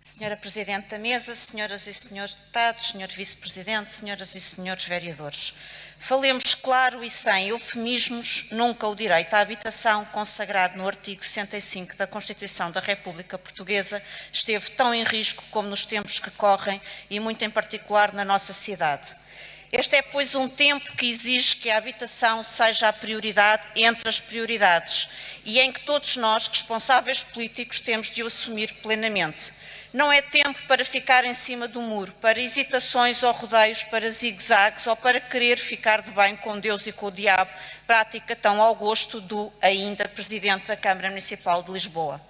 Senhora Presidente da Mesa, senhoras e senhores deputados, senhor Vice-Presidente, senhoras e senhores vereadores. Falemos claro e sem eufemismos, nunca o direito à habitação, consagrado no artigo 65 da Constituição da República Portuguesa, esteve tão em risco como nos tempos que correm e muito em particular na nossa cidade. Este é, pois, um tempo que exige que a habitação seja a prioridade entre as prioridades e em que todos nós, responsáveis políticos, temos de o assumir plenamente. Não é tempo para ficar em cima do muro, para hesitações ou rodeios, para zigue-zagues ou para querer ficar de bem com Deus e com o diabo, prática tão ao gosto do ainda Presidente da Câmara Municipal de Lisboa.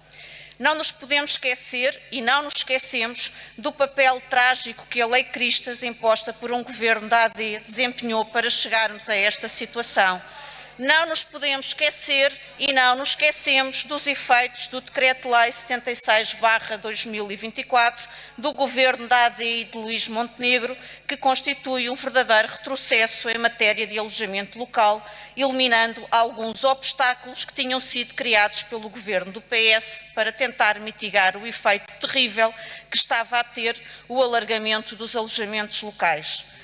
Não nos podemos esquecer, e não nos esquecemos, do papel trágico que a Lei Cristas, imposta por um governo da AD, desempenhou para chegarmos a esta situação. Não nos podemos esquecer e não nos esquecemos dos efeitos do Decreto-Lei 76/2024 do Governo da AD e de Luís Montenegro, que constitui um verdadeiro retrocesso em matéria de alojamento local, eliminando alguns obstáculos que tinham sido criados pelo Governo do PS para tentar mitigar o efeito terrível que estava a ter o alargamento dos alojamentos locais.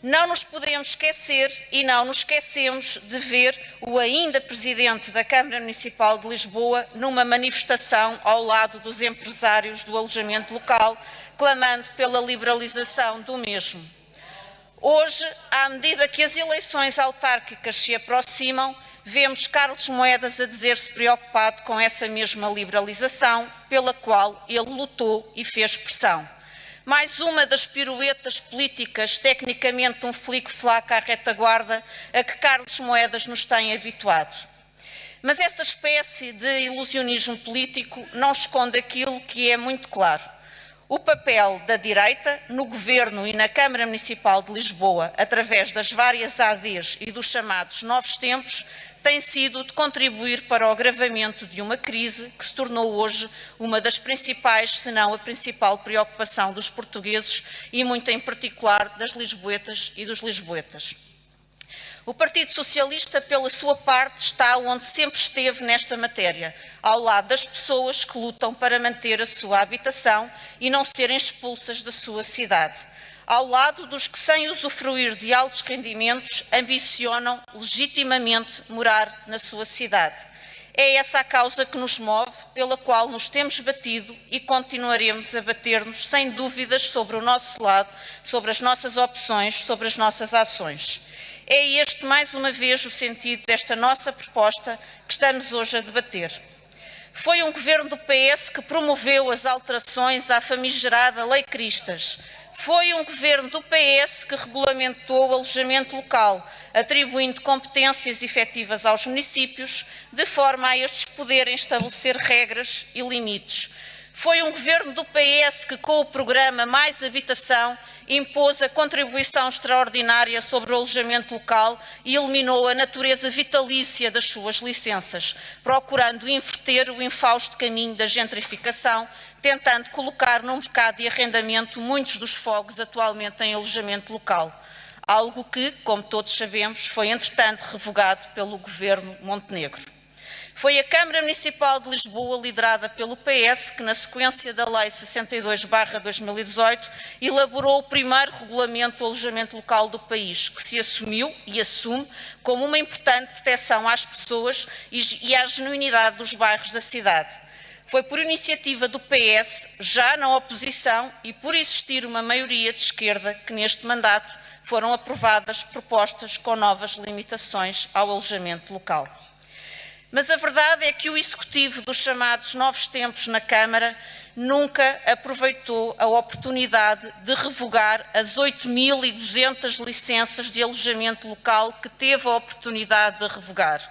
Não nos podemos esquecer e não nos esquecemos de ver o ainda Presidente da Câmara Municipal de Lisboa numa manifestação ao lado dos empresários do alojamento local, clamando pela liberalização do mesmo. Hoje, à medida que as eleições autárquicas se aproximam, vemos Carlos Moedas a dizer-se preocupado com essa mesma liberalização, pela qual ele lutou e fez pressão. Mais uma das piruetas políticas, tecnicamente um flic-flac à retaguarda, a que Carlos Moedas nos tem habituado. Mas essa espécie de ilusionismo político não esconde aquilo que é muito claro. O papel da direita no Governo e na Câmara Municipal de Lisboa, através das várias ADs e dos chamados novos tempos, tem sido de contribuir para o agravamento de uma crise que se tornou hoje uma das principais, se não a principal preocupação dos portugueses e muito em particular das lisboetas e dos lisboetas. O Partido Socialista, pela sua parte, está onde sempre esteve nesta matéria, ao lado das pessoas que lutam para manter a sua habitação e não serem expulsas da sua cidade, ao lado dos que, sem usufruir de altos rendimentos, ambicionam legitimamente morar na sua cidade. É essa a causa que nos move, pela qual nos temos batido e continuaremos a bater-nos sem dúvidas sobre o nosso lado, sobre as nossas opções, sobre as nossas ações. É este, mais uma vez, o sentido desta nossa proposta que estamos hoje a debater. Foi um governo do PS que promoveu as alterações à famigerada Lei Cristas. Foi um governo do PS que regulamentou o alojamento local, atribuindo competências efetivas aos municípios, de forma a estes poderem estabelecer regras e limites. Foi um governo do PS que, com o programa Mais Habitação, impôs a contribuição extraordinária sobre o alojamento local e eliminou a natureza vitalícia das suas licenças, procurando inverter o infausto caminho da gentrificação, tentando colocar no mercado de arrendamento muitos dos fogos atualmente em alojamento local. Algo que, como todos sabemos, foi entretanto revogado pelo Governo Montenegro. Foi a Câmara Municipal de Lisboa, liderada pelo PS, que na sequência da Lei 62/2018, elaborou o primeiro regulamento do alojamento local do país, que se assumiu e assume como uma importante proteção às pessoas e à genuinidade dos bairros da cidade. Foi por iniciativa do PS, já na oposição e por existir uma maioria de esquerda, que neste mandato foram aprovadas propostas com novas limitações ao alojamento local. Mas a verdade é que o executivo dos chamados novos tempos na Câmara nunca aproveitou a oportunidade de revogar as 8.200 licenças de alojamento local que teve a oportunidade de revogar.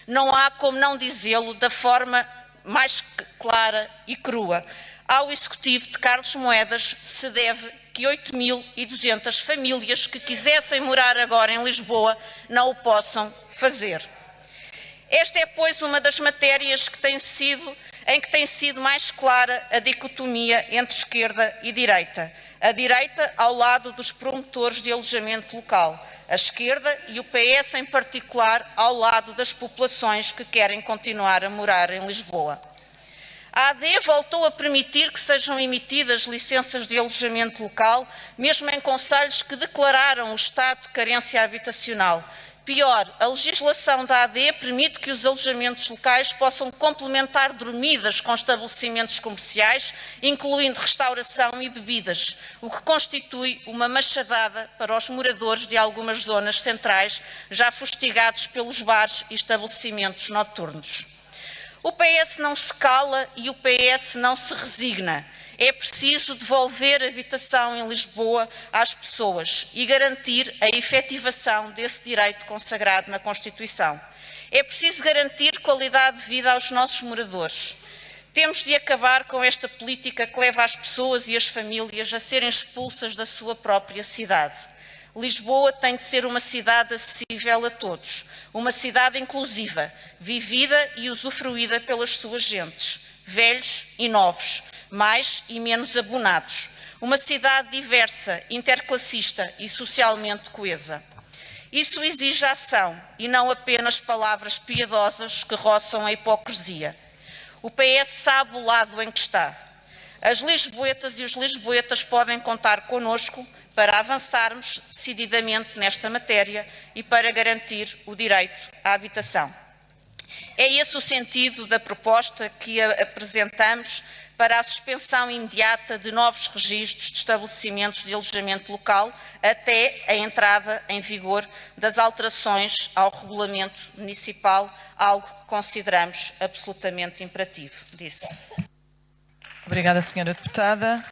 Não há como não dizê-lo da forma mais clara e crua. Ao executivo de Carlos Moedas se deve que 8.200 famílias que quisessem morar agora em Lisboa não o possam fazer. Esta é, pois, uma das matérias em que tem sido mais clara a dicotomia entre esquerda e direita. A direita ao lado dos promotores de alojamento local, a esquerda e o PS em particular ao lado das populações que querem continuar a morar em Lisboa. A AD voltou a permitir que sejam emitidas licenças de alojamento local, mesmo em concelhos que declararam o estado de carência habitacional. Pior, a legislação da AD permite que os alojamentos locais possam complementar dormidas com estabelecimentos comerciais, incluindo restauração e bebidas, o que constitui uma machadada para os moradores de algumas zonas centrais, já fustigados pelos bares e estabelecimentos noturnos. O PS não se cala e o PS não se resigna. É preciso devolver habitação em Lisboa às pessoas e garantir a efetivação desse direito consagrado na Constituição. É preciso garantir qualidade de vida aos nossos moradores. Temos de acabar com esta política que leva as pessoas e as famílias a serem expulsas da sua própria cidade. Lisboa tem de ser uma cidade acessível a todos, uma cidade inclusiva, vivida e usufruída pelas suas gentes, velhos e novos, mais e menos abonados, uma cidade diversa, interclassista e socialmente coesa. Isso exige ação e não apenas palavras piedosas que roçam a hipocrisia. O PS sabe o lado em que está. As lisboetas e os lisboetas podem contar connosco para avançarmos decididamente nesta matéria e para garantir o direito à habitação. É esse o sentido da proposta que apresentamos para a suspensão imediata de novos registros de estabelecimentos de alojamento local até a entrada em vigor das alterações ao regulamento municipal, algo que consideramos absolutamente imperativo. Obrigada, Sra. Deputada.